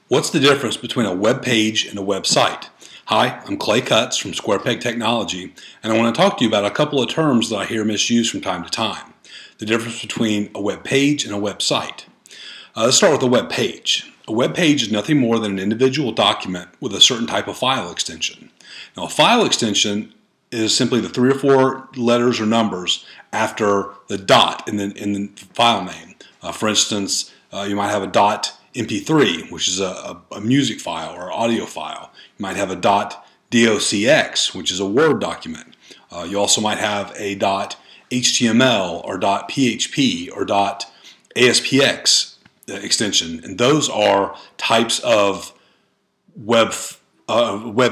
What's the difference between a web page and a website? Hi, I'm Clay Cutts from SquarePeg Technology, and I want to talk to you about a couple of terms that I hear misused from time to time. The difference between a web page and a website. Let's start with a web page. A web page is nothing more than an individual document with a certain type of file extension. Now, a file extension is simply the 3 or 4 letters or numbers after the dot in the file name. For instance, you might have a .mp3, which is a music file or audio file. You might have a .docx, which is a Word document. You also might have a .html or .php or .aspx extension, and those are types of web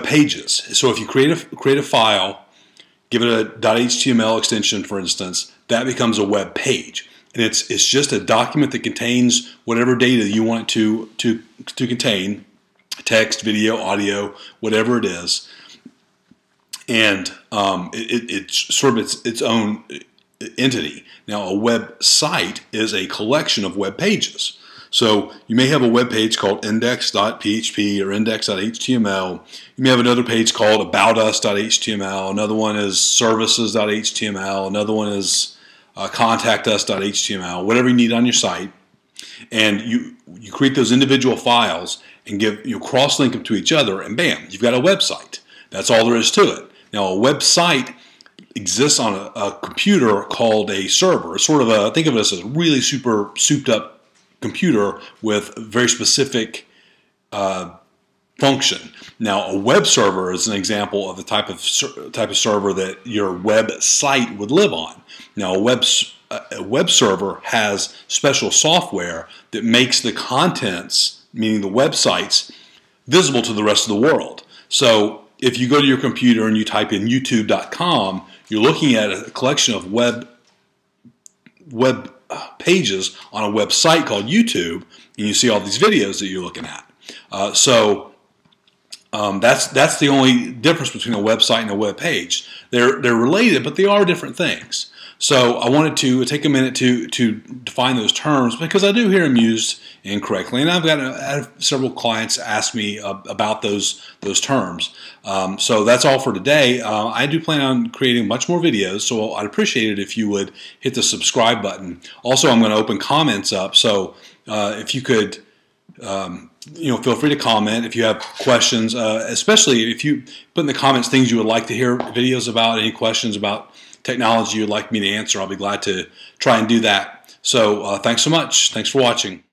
pages. So if you create a file, give it a .html extension, for instance, that becomes a web page. And it's just a document that contains whatever data you want it to contain, text, video, audio, whatever it is. And it's sort of its own entity. Now, a website is a collection of web pages. So you may have a web page called index.php or index.html. You may have another page called aboutus.html. Another one is services.html. Another one is contactus.html, whatever you need on your site, and you create those individual files and cross-link them to each other, and bam, you've got a website. That's all there is to it. Now, a website exists on a computer called a server. It's sort of think of it as a really super souped-up computer with very specific function. Now, a web server is an example of the type of server that your website would live on. Now, a web server has special software that makes the contents, meaning the websites, visible to the rest of the world. So if you go to your computer and you type in youtube.com, you're looking at a collection of web pages on a website called YouTube, and you see all these videos that you're looking at. That's the only difference between a website and a web page. They're related, but they are different things. So I wanted to take a minute to define those terms, because I do hear them used incorrectly, and I've had several clients ask me about those terms. So that's all for today. I do plan on creating much more videos, so I'd appreciate it if you would hit the subscribe button. Also, I'm going to open comments up, so if you could feel free to comment if you have questions, especially if you put in the comments things you would like to hear videos about, any questions about technology you'd like me to answer. I'll be glad to try and do that. So thanks so much. Thanks for watching.